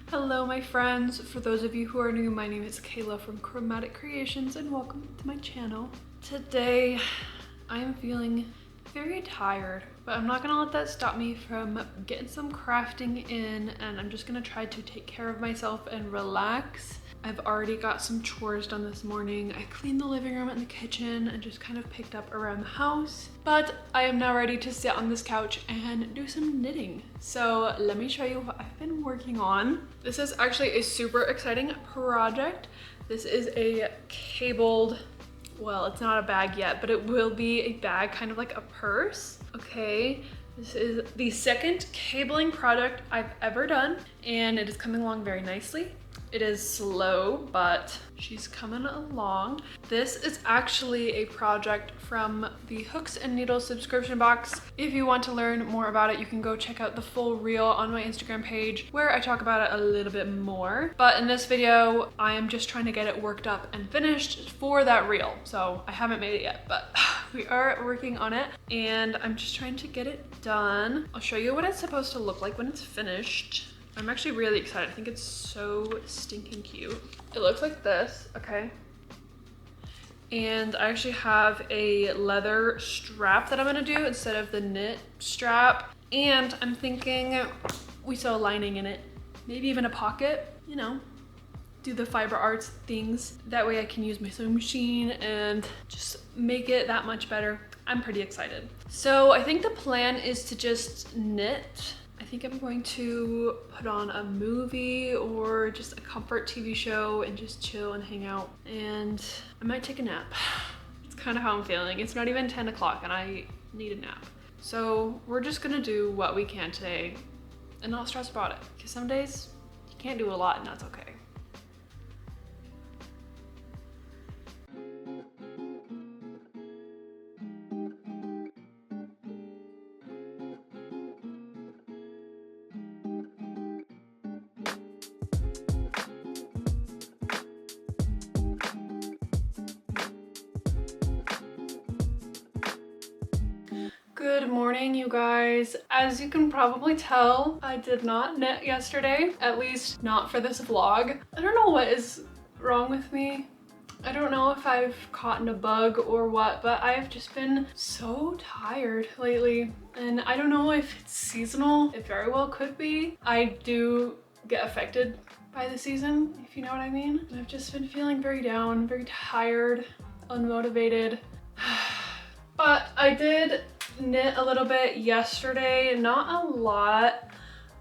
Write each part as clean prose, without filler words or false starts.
Hello my friends, for those of you who are new, my name is Kayla from Chromatic Creations and welcome to my channel. Today I am feeling very tired, but I'm not gonna let that stop me from getting some crafting in, and I'm just gonna try to take care of myself and relax. I've already got some chores done this morning. I cleaned the living room and the kitchen and just kind of picked up around the house. But I am now ready to sit on this couch and do some knitting. So let me show you what I've been working on. This is actually a super exciting project. This is a cabled, well, it's not a bag yet, but it will be a bag, kind of like a purse. Okay, this is the second cabling project I've ever done, and it is coming along very nicely. It is slow, but she's coming along. This is actually a project from the Hooks and Needles subscription box. If you want to learn more about it, you can go check out the full reel on my Instagram page where I talk about it a little bit more. But in this video, I am just trying to get it worked up and finished for that reel. So I haven't made it yet, but we are working on it and I'm just trying to get it done. I'll show you what it's supposed to look like when it's finished. I'm actually really excited. I think it's so stinking cute. It looks like this, okay? And I actually have a leather strap that I'm gonna do instead of the knit strap. And I'm thinking we sew a lining in it, maybe even a pocket, you know, do the fiber arts things. That way I can use my sewing machine and just make it that much better. I'm pretty excited. So I think the plan is to just knit. I think I'm going to put on a movie or just a comfort TV show and just chill and hang out. And I might take a nap. It's kind of how I'm feeling. It's not even 10 o'clock and I need a nap. So we're just gonna do what we can today and not stress about it. Because some days you can't do a lot and that's okay. Good morning, you guys. As you can probably tell, I did not knit yesterday, at least not for this vlog. I don't know what is wrong with me. I don't know if I've caught in a bug or what, but I've just been so tired lately. And I don't know if it's seasonal. It very well could be. I do get affected by the season, if you know what I mean. I've just been feeling very down, very tired, unmotivated. But I did knit a little bit yesterday, not a lot.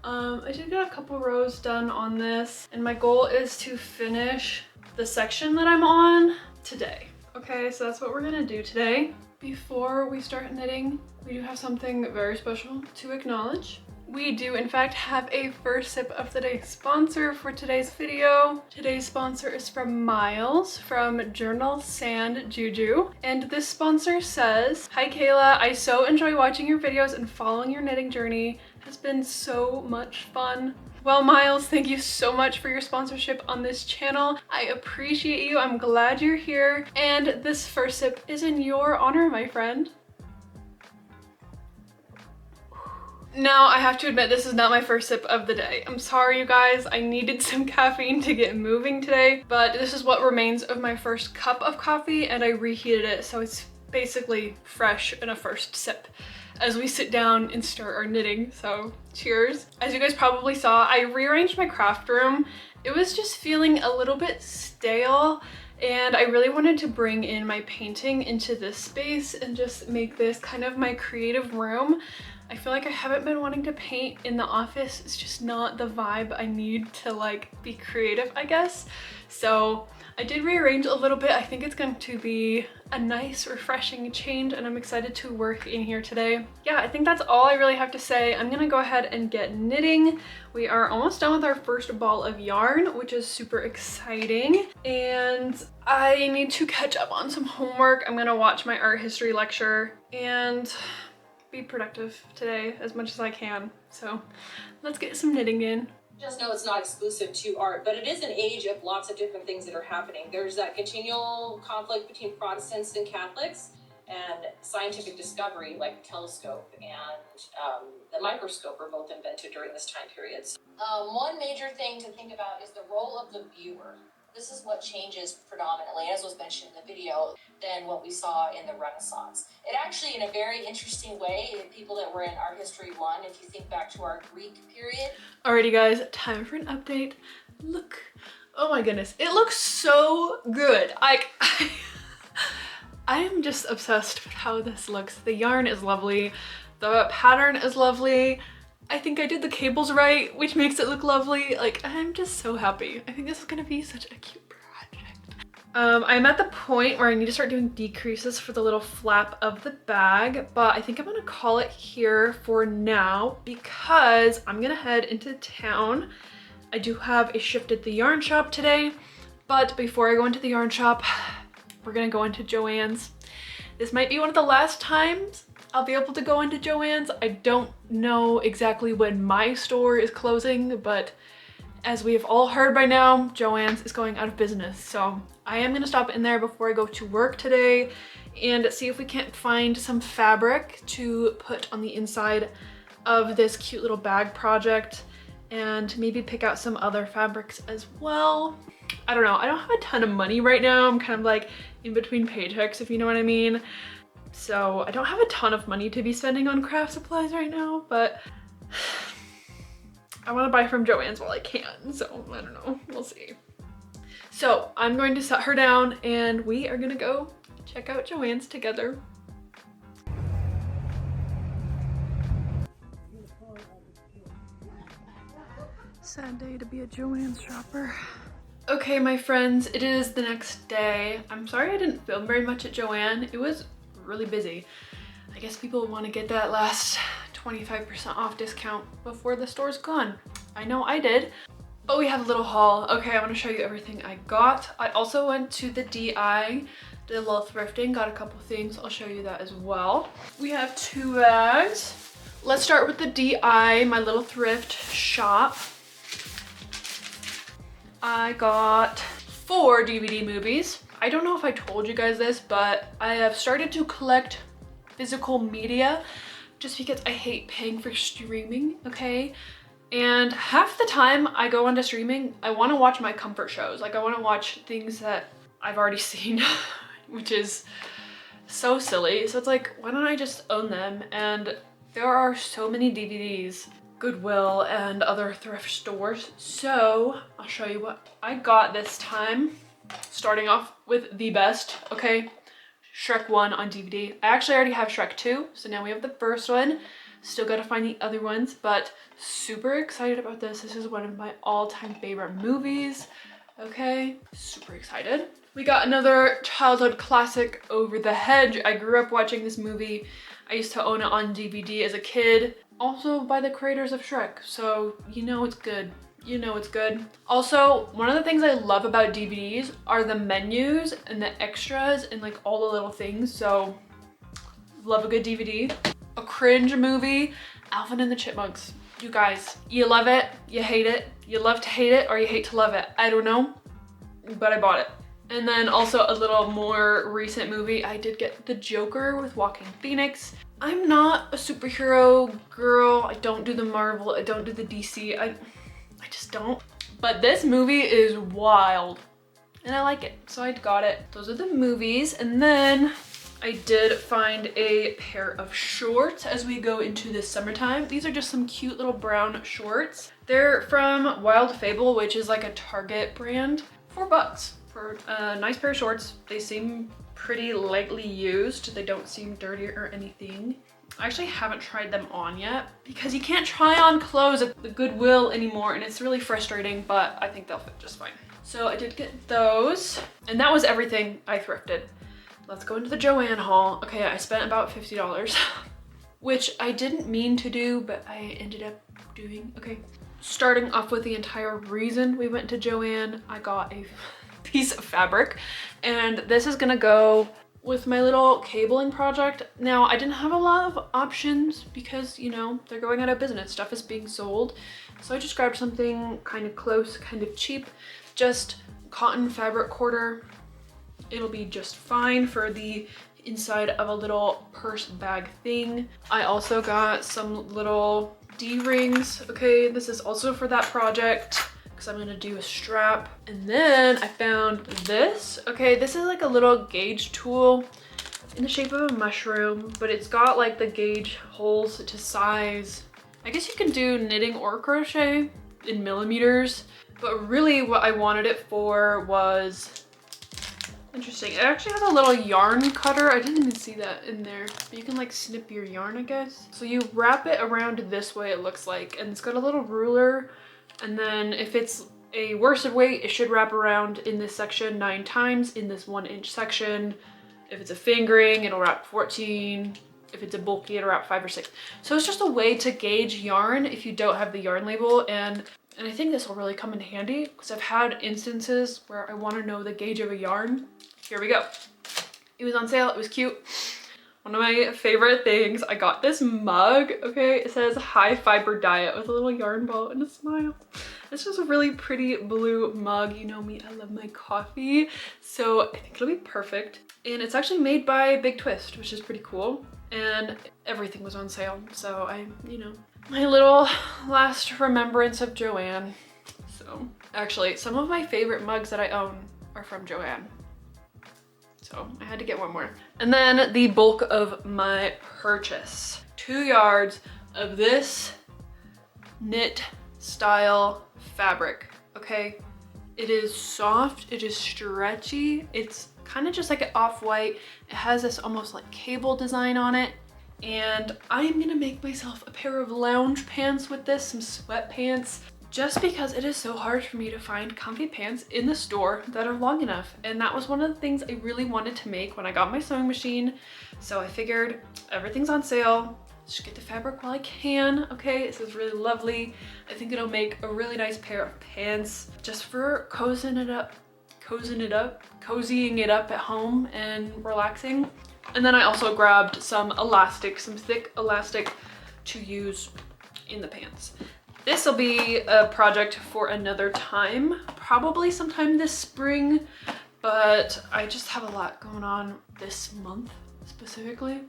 I did get a couple rows done on this, and my goal is to finish the section that I'm on today. Okay, so that's what we're gonna do today. Before we start knitting, we do have something very special to acknowledge. We do in fact have a first sip of the day sponsor for today's video. Today's sponsor is from Miles from Journal Sand Juju. And this sponsor says, "Hi Kayla, I so enjoy watching your videos and following your knitting journey. Has been so much fun." Well, Miles, thank you so much for your sponsorship on this channel. I appreciate you. I'm glad you're here. And this first sip is in your honor, my friend. Now, I have to admit, this is not my first sip of the day. I'm sorry, you guys. I needed some caffeine to get moving today, but this is what remains of my first cup of coffee, and I reheated it, so it's basically fresh in a first sip as we sit down and start our knitting, so cheers. As you guys probably saw, I rearranged my craft room. It was just feeling a little bit stale, and I really wanted to bring in my painting into this space and just make this kind of my creative room. I feel like I haven't been wanting to paint in the office. It's just not the vibe I need to like be creative, I guess. So I did rearrange a little bit. I think it's going to be a nice, refreshing change, and I'm excited to work in here today. Yeah, I think that's all I really have to say. I'm gonna go ahead and get knitting. We are almost done with our first ball of yarn, which is super exciting. And I need to catch up on some homework. I'm gonna watch my art history lecture and be productive today as much as I can. So let's get some knitting in. Just know it's not exclusive to art, but it is an age of lots of different things that are happening. There's that continual conflict between Protestants and Catholics. and scientific discovery like the telescope and the microscope were both invented during this time period. One major thing to think about is the role of the viewer. This is what changes predominantly, as was mentioned in the video, than what we saw in the Renaissance. It actually, in a very interesting way, people that were in Art History 1, if you think back to our Greek period. Alrighty guys, time for an update. Look, oh my goodness, it looks so good. I am just obsessed with how this looks. The yarn is lovely, the pattern is lovely. I think I did the cables right, which makes it look lovely. Like, I'm just so happy. I think this is gonna be such a cute project. I'm at the point where I need to start doing decreases for the little flap of the bag, but I think I'm gonna call it here for now because I'm gonna head into town. I do have a shift at the yarn shop today, but before I go into the yarn shop, we're gonna go into Joann's. This might be one of the last times I'll be able to go into Joann's. I don't know exactly when my store is closing, but as we have all heard by now, Joann's is going out of business. So I am gonna stop in there before I go to work today and see if we can't find some fabric to put on the inside of this cute little bag project and maybe pick out some other fabrics as well. I don't know, I don't have a ton of money right now. I'm kind of like in between paychecks, if you know what I mean. So I don't have a ton of money to be spending on craft supplies right now, but I want to buy from Joann's while I can. So I don't know, we'll see. So I'm going to set her down and we are gonna go check out Joann's together. Sad day to be a Joann's shopper. Okay, my friends, it is the next day. I'm sorry I didn't film very much at Joann. It was really busy. I guess people want to get that last 25% off discount before the store's gone. I know I did. But we have a little haul. Okay, I want to show you everything I got. I also went to the DI, did a little thrifting, got a couple things. I'll show you that as well. We have 2 bags. Let's start with the DI, my little thrift shop. I got 4 DVD movies. I don't know if I told you guys this, but I have started to collect physical media just because I hate paying for streaming, okay? And half the time I go onto streaming, I want to watch my comfort shows. Like I want to watch things that I've already seen, which is so silly. So it's like, why don't I just own them? And there are so many DVDs, Goodwill and other thrift stores. So I'll show you what I got this time. Starting off with the best, okay? Shrek 1 on DVD. I actually already have Shrek 2, so now we have the first one. Still gotta find the other ones, but super excited about this. This is one of my all-time favorite movies, okay? Super excited. We got another childhood classic, Over the Hedge. I grew up watching this movie. I used to own it on DVD as a kid. Also by the creators of Shrek, so you know it's good. You know it's good. Also, one of the things I love about DVDs are the menus and the extras and like all the little things. So love a good DVD. A cringe movie, Alvin and the Chipmunks. You guys, you love it, you hate it, you love to hate it, or you hate to love it. I don't know, but I bought it. And then also a little more recent movie, I did get The Joker with Joaquin Phoenix. I'm not a superhero girl. I don't do the Marvel, I don't do the DC. I just don't. But this movie is wild and I like it, so I got it. Those are the movies. And then I did find a pair of shorts as we go into the summertime. These are just some cute little brown shorts. They're from Wild Fable, which is like a Target brand. $4 for a nice pair of shorts. They seem pretty lightly used. They don't seem dirty or anything. I actually haven't tried them on yet because you can't try on clothes at the Goodwill anymore and it's really frustrating, but I think they'll fit just fine. So I did get those and that was everything I thrifted. Let's go into the Joann haul. Okay, I spent about $50, which I didn't mean to do, but I ended up doing. Okay, starting off with the entire reason we went to Joann, I got a piece of fabric and this is gonna go with my little cabling project. Now, I didn't have a lot of options because, you know, they're going out of business. Stuff is being sold. So I just grabbed something kind of close, kind of cheap, just cotton fabric quarter. It'll be just fine for the inside of a little purse bag thing. I also got some little D-rings. Okay, this is also for that project because I'm gonna do a strap. And then I found this. Okay, this is like a little gauge tool in the shape of a mushroom, but it's got like the gauge holes to size. I guess you can do knitting or crochet in millimeters, but really what I wanted it for was interesting. It actually has a little yarn cutter. I didn't even see that in there, but you can like snip your yarn, I guess. So you wrap it around this way, it looks like, and it's got a little ruler. And then if it's a worsted weight, it should wrap around in this section 9 times in this 1-inch section. If it's a fingering, it'll wrap 14. If it's a bulky, it'll wrap 5 or 6. So it's just a way to gauge yarn if you don't have the yarn label. And I think this will really come in handy because I've had instances where I want to know the gauge of a yarn. Here we go. It was on sale. It was cute. One of my favorite things. I got this mug. Okay, it says high fiber diet with a little yarn ball and a smile. It's just a really pretty blue mug. You know me, I love my coffee. So I think it'll be perfect. And it's actually made by Big Twist, which is pretty cool. And everything was on sale. So my little last remembrance of Joanne. So actually, some of my favorite mugs that I own are from Joanne. So I had to get one more. And then the bulk of my purchase. 2 yards of this knit style fabric, okay? It is soft, it is stretchy. It's kind of just like an off-white. It has this almost like cable design on it. And I'm gonna make myself a pair of lounge pants with this, some sweatpants, just because it is so hard for me to find comfy pants in the store that are long enough. And that was one of the things I really wanted to make when I got my sewing machine. So I figured everything's on sale, just get the fabric while I can. Okay, this is really lovely. I think it'll make a really nice pair of pants just for cozying it up at home and relaxing. And then I also grabbed some elastic, some thick elastic to use in the pants. This will be a project for another time, probably sometime this spring, but I just have a lot going on this month specifically.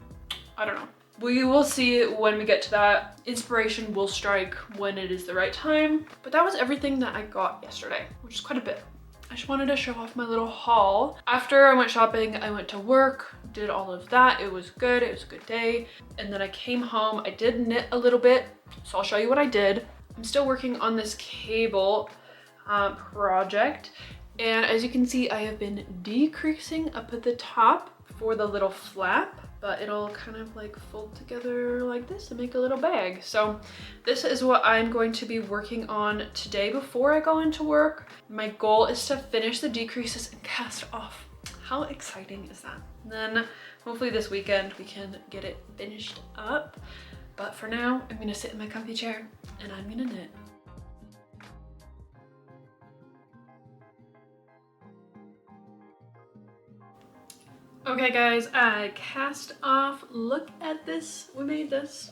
I don't know. We will see when we get to that. Inspiration will strike when it is the right time. But that was everything that I got yesterday, which is quite a bit. I just wanted to show off my little haul. After I went shopping, I went to work, did all of that. It was good, it was a good day. And then I came home, I did knit a little bit, so I'll show you what I did. I'm still working on this cable project. And as you can see, I have been decreasing up at the top for the little flap, but it'll kind of like fold together like this to make a little bag. So this is what I'm going to be working on today before I go into work. My goal is to finish the decreases and cast off. How exciting is that? And then hopefully this weekend we can get it finished up. But for now, I'm gonna sit in my comfy chair and I'm gonna knit. Okay guys, I cast off. Look at this, we made this.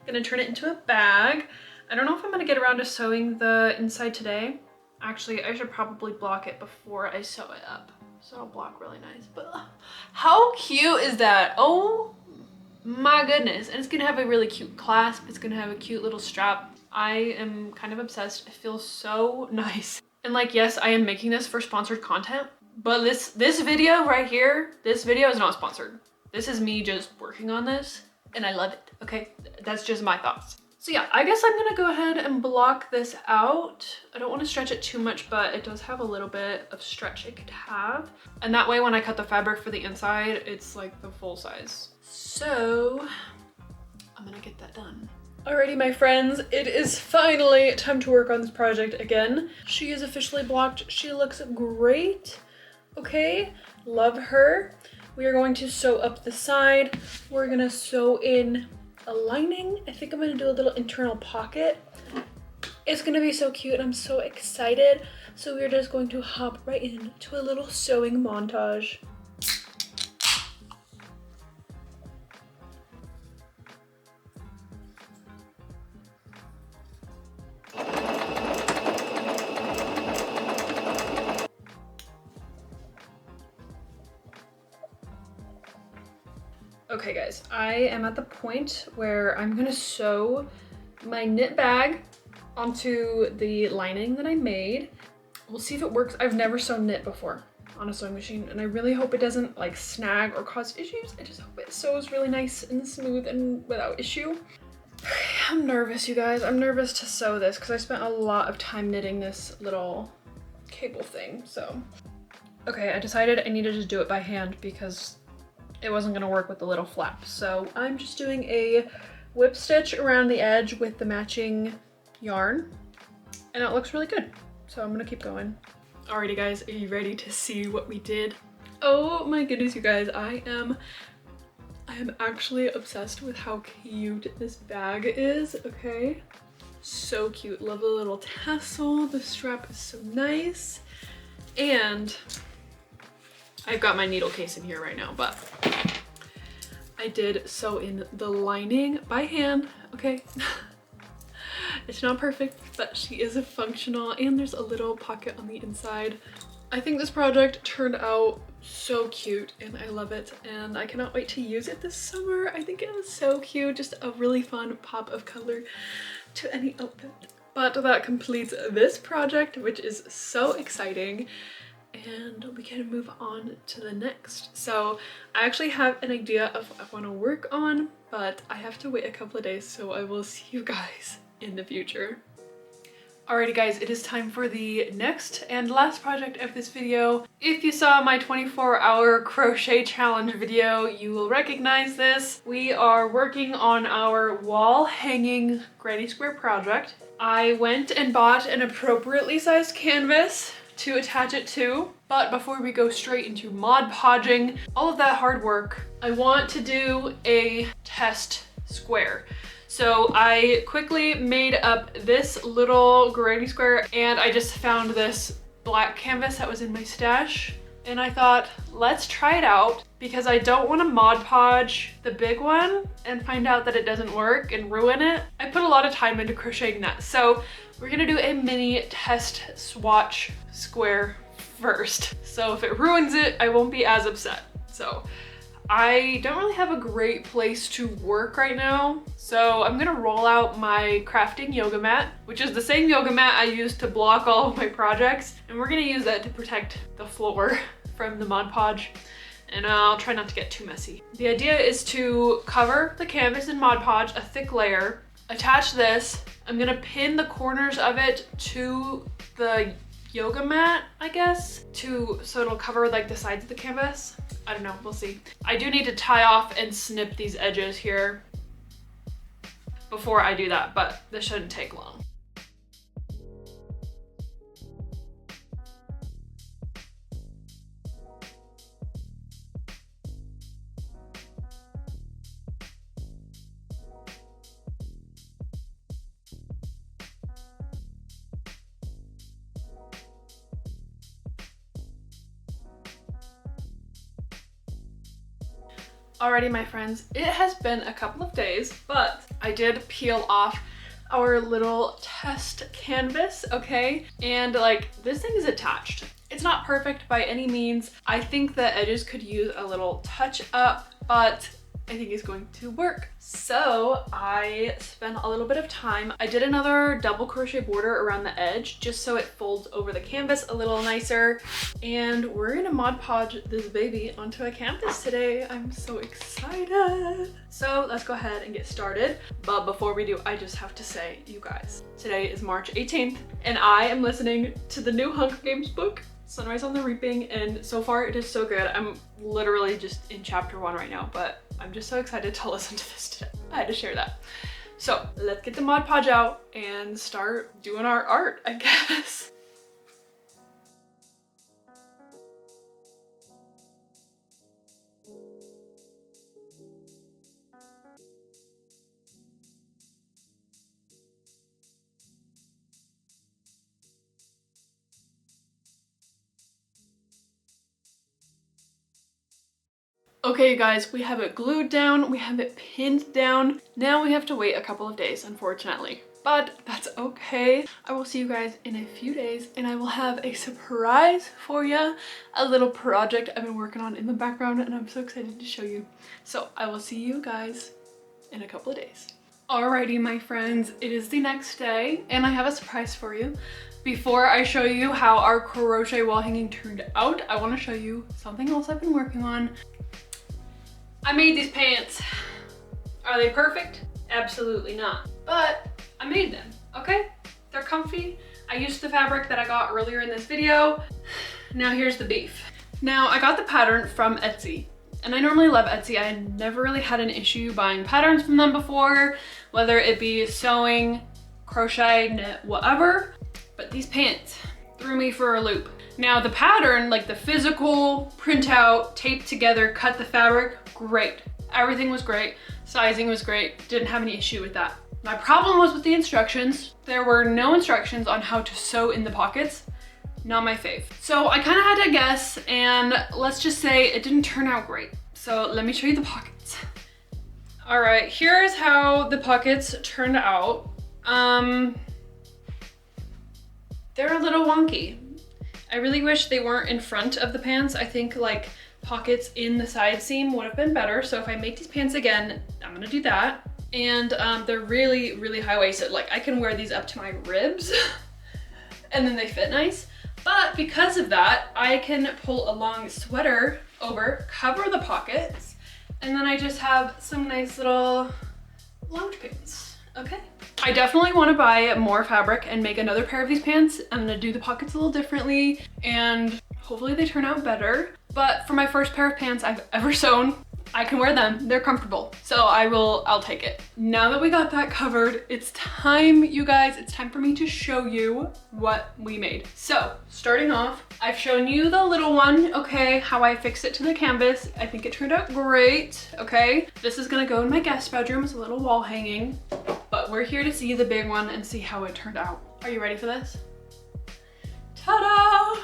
Gonna turn it into a bag. I don't know if I'm gonna get around to sewing the inside today. Actually, I should probably block it before I sew it up. So it'll block really nice, but how cute is that? Oh my goodness. And it's gonna have a really cute clasp. It's gonna have a cute little strap. I am kind of obsessed. It feels so nice. And like, yes, I am making this for sponsored content, but this video right here, this video is not sponsored. This is me just working on this and I love it, okay? That's just my thoughts. So yeah, I guess I'm gonna go ahead and block this out. I don't wanna stretch it too much, but it does have a little bit of stretch it could have. And that way when I cut the fabric for the inside, it's like the full size. So I'm gonna get that done. Alrighty, my friends, it is finally time to work on this project again. She is officially blocked. She looks great. Okay, love her. We are going to sew up the side. We're gonna sew in a lining. I think I'm gonna do a little internal pocket. It's gonna be so cute. I'm so excited. So we're just going to hop right into a little sewing montage. Okay guys, I am at the point where I'm gonna sew my knit bag onto the lining that I made. We'll see if it works. I've never sewn knit before on a sewing machine, and I really hope it doesn't like snag or cause issues. I just hope it sews really nice and smooth and without issue. I'm nervous, you guys. I'm nervous to sew this because I spent a lot of time knitting this little cable thing, so. Okay, I decided I needed to do it by hand because it wasn't gonna work with the little flap. So I'm just doing a whip stitch around the edge with the matching yarn, and it looks really good. So I'm gonna keep going. Alrighty guys, are you ready to see what we did? Oh my goodness, you guys, I am actually obsessed with how cute this bag is, okay? So cute, love the little tassel, the strap is so nice. And I've got my needle case in here right now, but I did sew in the lining by hand, okay? It's not perfect, but she is functional, and there's a little pocket on the inside. I think this project turned out so cute and I love it, and I cannot wait to use it this summer. I think it is so cute, just a really fun pop of color to any outfit. But that completes this project, which is so exciting, and we can move on to the next. So I actually have an idea of what I want to work on, but I have to wait a couple of days, so I will see you guys in the future. Alrighty guys, it is time for the next and last project of this video. If you saw my 24-hour crochet challenge video, you will recognize this. We are working on our wall hanging granny square project. I went and bought an appropriately sized canvas to attach it to, but before we go straight into Mod Podging, all of that hard work, I want to do a test square. So I quickly made up this little granny square, and I just found this black canvas that was in my stash, and I thought, let's try it out because I don't want to Mod Podge the big one and find out that it doesn't work and ruin it. I put a lot of time into crocheting that, so we're gonna do a mini test swatch square first. So if it ruins it, I won't be as upset. So I don't really have a great place to work right now, so I'm gonna roll out my crafting yoga mat, which is the same yoga mat I use to block all of my projects, and we're gonna use that to protect the floor from the Mod Podge, and I'll try not to get too messy. The idea is to cover the canvas in Mod Podge, a thick layer, attach this. I'm gonna pin the corners of it to the yoga mat, I guess, so it'll cover like the sides of the canvas. I don't know, we'll see. I do need to tie off and snip these edges here before I do that, but this shouldn't take long. Alrighty, my friends, it has been a couple of days, but I did peel off our little test canvas, okay? And like, this thing is attached. It's not perfect by any means. I think the edges could use a little touch up, but I think it's going to work. So I spent a little bit of time. I did another double crochet border around the edge just so it folds over the canvas a little nicer. And we're gonna Mod Podge this baby onto a canvas today. I'm so excited. So let's go ahead and get started. But before we do, I just have to say, you guys, today is March 18th and I am listening to the new Hunger Games book, Sunrise on the Reaping, and so far it is so good. I'm literally just in chapter 1 right now, but I'm just so excited to listen to this today. I had to share that. So let's get the Mod Podge out and start doing our art, I guess. Okay, you guys, we have it glued down, we have it pinned down. Now we have to wait a couple of days, unfortunately. but that's okay. I will see you guys in a few days and I will have a surprise for you, a little project I've been working on in the background and I'm so excited to show you. So I will see you guys in a couple of days. Alrighty, my friends, it is the next day and I have a surprise for you. Before I show you how our crochet wall hanging turned out, I want to show you something else I've been working on. I made these pants. Are they perfect? Absolutely not. But I made them, okay? They're comfy. I used the fabric that I got earlier in this video. Now here's the beef. Now I got the pattern from Etsy. And I normally love Etsy. I never really had an issue buying patterns from them before, whether it be sewing, crochet, knit, whatever. But these pants threw me for a loop. Now the pattern, like the physical printout, taped together, cut the fabric, great. Everything was great. Sizing was great. Didn't have any issue with that. My problem was with the instructions. There were no instructions on how to sew in the pockets. Not my fave. So I kind of had to guess, and let's just say it didn't turn out great. So let me show you the pockets. All right, here's how the pockets turned out. They're a little wonky. I really wish they weren't in front of the pants. I think like pockets in the side seam would have been better. So if I make these pants again, I'm gonna do that. And they're really, really high-waisted. Like I can wear these up to my ribs and then they fit nice. But because of that, I can pull a long sweater over, cover the pockets, and then I just have some nice little lounge pants, okay? I definitely want to buy more fabric and make another pair of these pants. I'm gonna do the pockets a little differently and hopefully they turn out better. But for my first pair of pants I've ever sewn, I can wear them, they're comfortable. So I'll take it. Now that we got that covered, it's time, you guys, it's time for me to show you what we made. So starting off, I've shown you the little one, okay, how I fixed it to the canvas. I think it turned out great, okay? This is gonna go in my guest bedroom as a little wall hanging, but we're here to see the big one and see how it turned out. Are you ready for this? Ta-da!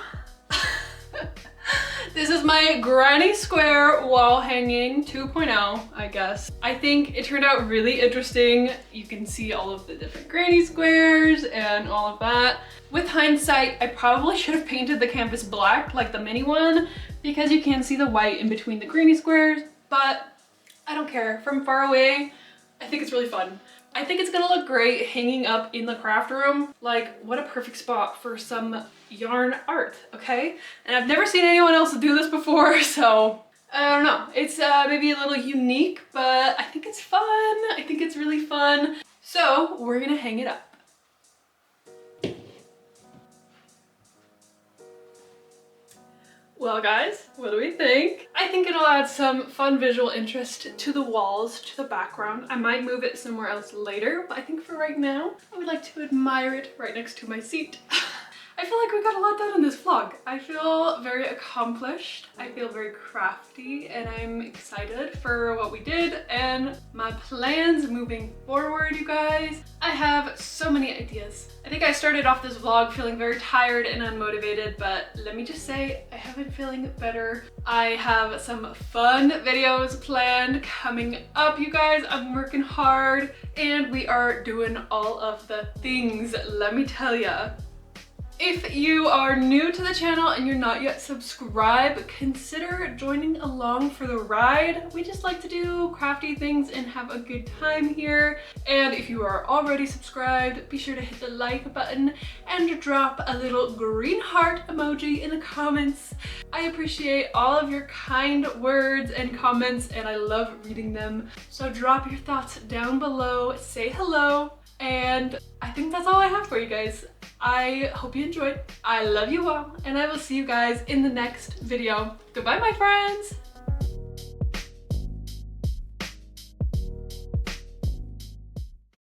This is my granny square wall hanging 2.0, I guess. I think it turned out really interesting. You can see all of the different granny squares and all of that. With hindsight, I probably should have painted the canvas black like the mini one because you can see the white in between the granny squares, but I don't care. From far away, I think it's really fun. I think it's gonna look great hanging up in the craft room. Like, what a perfect spot for some yarn art, okay? And I've never seen anyone else do this before, so I don't know. It's maybe a little unique, but I think it's fun. I think it's really fun. So we're gonna hang it up. Well guys, what do we think? I think it'll add some fun visual interest to the walls, to the background. I might move it somewhere else later, but I think for right now, I would like to admire it right next to my seat. I feel like we got a lot done in this vlog. I feel very accomplished. I feel very crafty and I'm excited for what we did and my plans moving forward, you guys. I have so many ideas. I think I started off this vlog feeling very tired and unmotivated, but let me just say I have been feeling better. I have some fun videos planned coming up, you guys. I'm working hard and we are doing all of the things, let me tell ya. If you are new to the channel and you're not yet subscribed, consider joining along for the ride. We just like to do crafty things and have a good time here. And if you are already subscribed, be sure to hit the like button and drop a little green heart emoji in the comments. I appreciate all of your kind words and comments and I love reading them. So drop your thoughts down below, say hello, and I think that's all I have for you guys. I hope you enjoyed. I love you all, and I will see you guys in the next video. Goodbye, my friends.